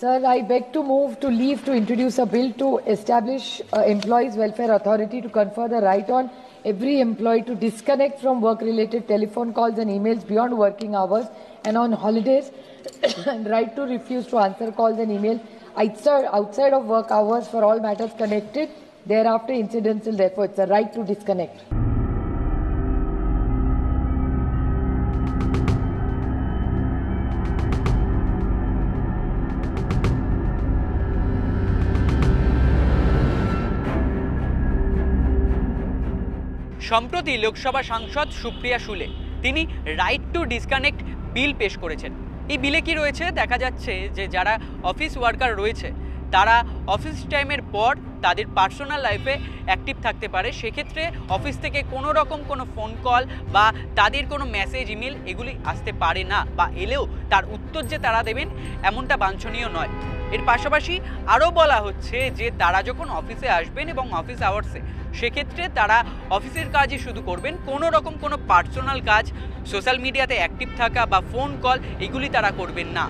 Sir, I beg to move to leave to introduce a bill to establish Employees Welfare Authority to confer the right on every employee to disconnect from work-related telephone calls and emails beyond working hours and on holidays, and right to refuse to answer calls and emails outside of work hours for all matters connected, thereafter incidental. Therefore, it's a right to disconnect. সম্প্রতি লোকসভা সাংসদ সুপ্রিয়া সুলে তিনি right two disconnect বিল পেশ করেছেন। এই বিলে কি রয়েছে? দেখা যাচ্ছে যে যারা অফিস ওয়ার্কার রয়েছে তারা অফিস টাইমের পর তাদের পার্সোনাল লাইফে অ্যাক্টিভ থাকতে পারে। সেক্ষেত্রে অফিস থেকে কোনো রকম কোনো ফোন কল বা তাদের কোনো মেসেজ ইমেল এগুলি আসতে পারে না, বা এলেও তার উত্তর যে তারা দেবেন এমনটা বাঞ্ছনীয় নয়। এর পাশাপাশি আরও বলা হচ্ছে যে তারা যখন অফিসে আসবেন এবং অফিস আওয়ার্সে, সেক্ষেত্রে তারা অফিসের কাজই শুধু করবেন, কোনো রকম কোনো পার্সোনাল কাজ, সোশ্যাল মিডিয়াতে অ্যাক্টিভ থাকা বা ফোন কল এগুলি তারা করবেন না।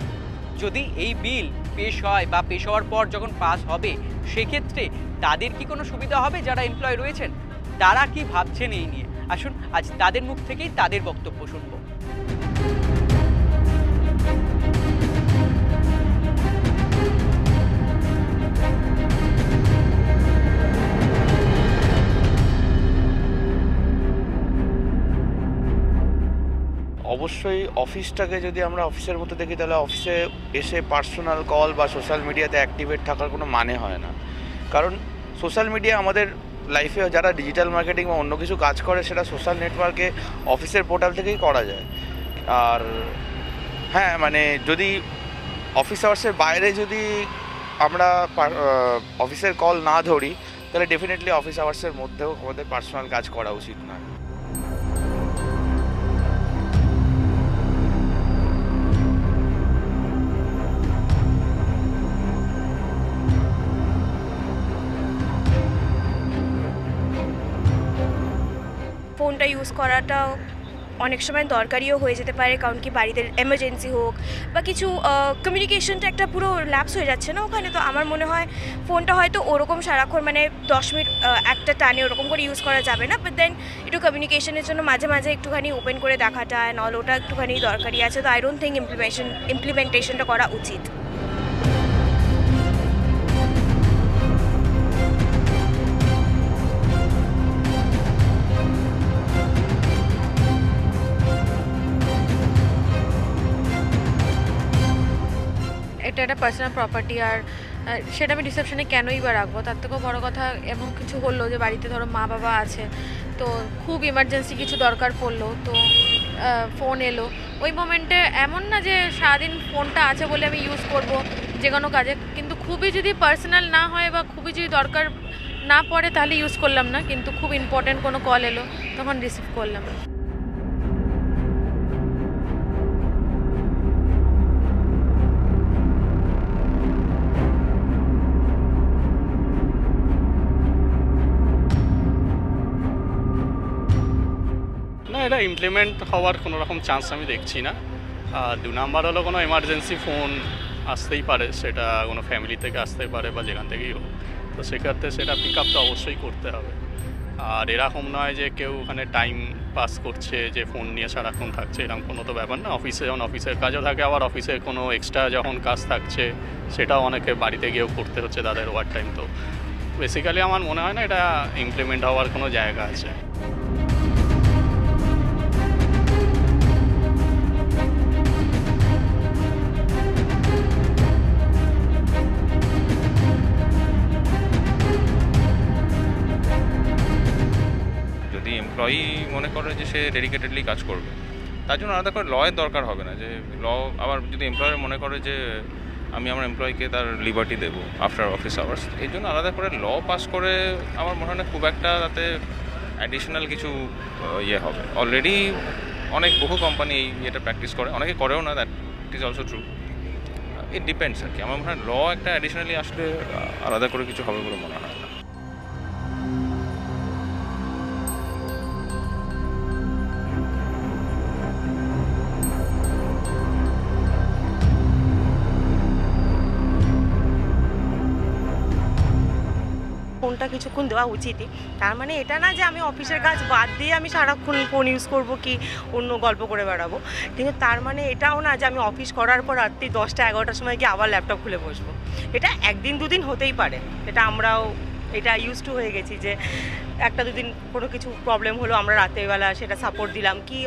যদি এই বিল পেশ হয় বা পেশ হওয়ার পর যখন পাস হবে, সেক্ষেত্রে তাদের কি কোনো সুবিধা হবে? যারা এমপ্লয় রয়েছেন তারা কি ভাবছেন এই নিয়ে, আসুন আজ তাদের মুখ থেকেই তাদের বক্তব্য শুনব। অবশ্যই অফিসটাকে যদি আমরা অফিসের মতো দেখি, তাহলে অফিসে এসে পার্সোনাল কল বা সোশ্যাল মিডিয়াতে অ্যাক্টিভেট থাকার কোনো মানে হয় না। কারণ সোশ্যাল মিডিয়া আমাদের লাইফে যারা ডিজিটাল মার্কেটিং বা অন্য কিছু কাজ করে, সেটা সোশ্যাল নেটওয়ার্কে অফিসের পোর্টাল থেকেই করা যায়। আর হ্যাঁ, মানে যদি অফিস আওয়ার্সের বাইরে যদি আমরা অফিসের কল না ধরি, তাহলে ডেফিনেটলি অফিস আওয়ার্সের মধ্যেও আমাদের পার্সোনাল কাজ করা উচিত নয়। ফোনটা ইউজ করাটা অনেক সময় দরকারিও হয়ে যেতে পারে, কারণ কি বাড়িতে এমার্জেন্সি হোক বা কিছু কমিউনিকেশনটা একটা পুরো ল্যাপস হয়ে যাচ্ছে না ওখানে। তো আমার মনে হয় ফোনটা হয়তো ওরকম সারাক্ষণ মানে 10 মিনিট একটা টানে ওরকম করে ইউজ করা যাবে না, বাট দেন একটু কমিউনিকেশনের জন্য মাঝে মাঝে একটুখানি ওপেন করে দেখাটা অ্যান্ড অল, ওটা একটুখানি দরকারি আছে। তো আই ডোন্ট থিঙ্ক ইমপ্লিমেন্টেশনটা করা উচিত। এটা একটা পার্সোনাল প্রপার্টি, আর সেটা আমি রিসেপশনে কেনই বা রাখবো? তার থেকেও বড়ো কথা, এমন কিছু হলো যে বাড়িতে ধরো মা বাবা আছে, তো খুব ইমার্জেন্সি কিছু দরকার পড়লো, তো ফোন এলো, ওই মোমেন্টে এমন না যে সারাদিন ফোনটা আছে বলে আমি ইউজ করব যে কোনো কাজে, কিন্তু খুবই যদি পার্সোনাল না হয় বা খুবই যদি দরকার না পড়ে তাহলে ইউজ করলাম না, কিন্তু খুব ইম্পর্টেন্ট কোনো কল এলো তখন রিসিভ করলাম। এটা ইমপ্লিমেন্ট হওয়ার কোনো রকম চান্স আমি দেখছি না। 2 নাম্বার হলো কোনো এমার্জেন্সি ফোন আসতেই পারে, সেটা কোনো ফ্যামিলি থেকে আসতেই পারে বা যেখান থেকেই হোক, তো সেক্ষেত্রে সেটা পিক আপ তো অবশ্যই করতে হবে। আর এরকম নয় যে কেউ ওখানে টাইম পাস করছে যে ফোন নিয়ে সারাক্ষণ থাকছে, এরকম কোনো তো ব্যাপার না। অফিসে যখন অফিসের কাজও থাকে, আবার অফিসে কোনো এক্সট্রা যখন কাজ থাকছে সেটাও অনেকে বাড়িতে গিয়েও করতে হচ্ছে তাদের ওভার টাইম। তো বেসিক্যালি আমার মনে হয় না এটা ইমপ্লিমেন্ট হওয়ার কোনো জায়গা আছে। এমপ্লয়ি মনে করে যে সে ডেডিকেটেডলি কাজ করবে, তার জন্য আলাদা করে লয়ের দরকার হবে না। যে ল আবার যদি এমপ্লয়ার মনে করে যে আমি আমার এমপ্লয়িকে তার লিবার্টি দেবো আফটার অফিস আওয়ার্স, এই জন্য আলাদা করে ল পাস করে আমার মনে হয় না খুব একটা তাতে অ্যাডিশনাল কিছু হবে। অলরেডি অনেক বহু কোম্পানি এটা প্র্যাকটিস করে, অনেকে করেও না, that is also true. It depends আর কি। আমার মনে হয় ল একটা অ্যাডিশনালি আসলে আলাদা করে কিছু হবে বলে মনে হয় না। ফোনটা কিছুক্ষণ দেওয়া উচিতই। তার মানে এটা না যে আমি অফিসের কাজ বাদ দিয়ে আমি সারাক্ষণ ফোন ইউজ করব কি অন্য গল্প করে বেড়াবো, কিন্তু তার মানে এটাও না যে আমি অফিস করার পর রাত্রি 10টা-11টার সময় গিয়ে আবার ল্যাপটপ খুলে বসবো। এটা একদিন দুদিন হতেই পারে, এটা আমরাও এটা ইউজ টু হয়ে গেছি যে একটা দুদিন কোনো কিছু প্রবলেম হলো আমরা রাতেরবেলা সেটা সাপোর্ট দিলাম, কি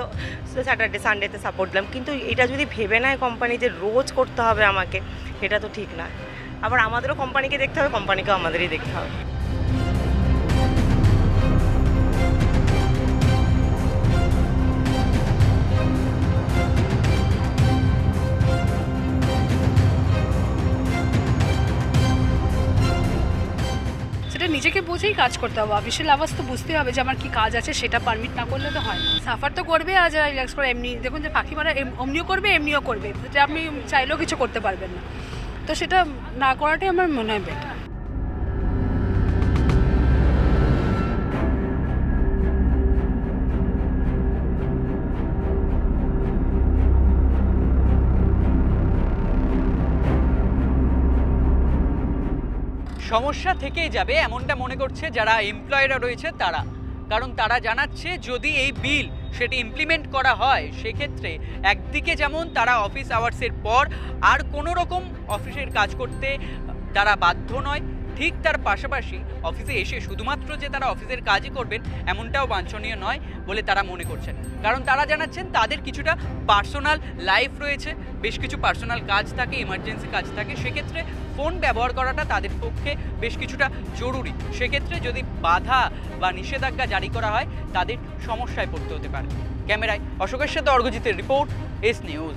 স্যাটারডে সানডেতে সাপোর্ট দিলাম, কিন্তু এটা যদি ভেবে নেয় কোম্পানি যে রোজ করতে হবে আমাকে, এটা তো ঠিক না। আবার আমাদেরও কোম্পানিকে দেখতে হবে, কোম্পানিকেও আমাদেরই দেখতে হবে। সেটা নিজেকে বুঝেই কাজ করতে হবে। অফিসিয়াল আওয়াজ তো বুঝতে হবে যে আমার কি কাজ আছে, সেটা পারমিট না করলে তো হয় না। সাফার তো করবে আর যারা রিল্যাক্স করে এমনি দেখুন যে পাখি মারা অমনিও করবে এমনিও করবে, যেটা আপনি চাইলেও কিছু করতে পারবেন না, তো সেটা না করাটাই আমার মনে হয় বেটার। সমস্যা থেকেই যাবে এমনটা মনে করছে যারা এমপ্লয়িরা রয়েছে তারা, কারণ তারা জানাচ্ছে যদি এই বিল সেটি ইমপ্লিমেন্ট করা হয় সেক্ষেত্রে একদিকে যেমন তারা অফিস আওয়ার্সের পর আর কোনো রকম অফিসের কাজ করতে তারা বাধ্য নয়, ঠিক তার পাশাপাশি অফিসে এসে শুধুমাত্র যে তারা অফিসের কাজই করবেন এমনটাও বাঞ্ছনীয় নয় বলে তারা মনে করছেন। কারণ তারা জানাচ্ছেন তাদের কিছুটা পার্সোনাল লাইফ রয়েছে, বেশ কিছু পার্সোনাল কাজ থাকে, ইমার্জেন্সি কাজ থাকে, সেক্ষেত্রে ফোন ব্যবহার করাটা তাদের পক্ষে বেশ কিছুটা জরুরি। সেক্ষেত্রে যদি বাধা বা নিষেধাজ্ঞা জারি করা হয় তাদের সমস্যায় পড়তে হতে পারে। ক্যামেরায় অশোকের সাথে অর্ঘজিতের রিপোর্ট, এস নিউজ।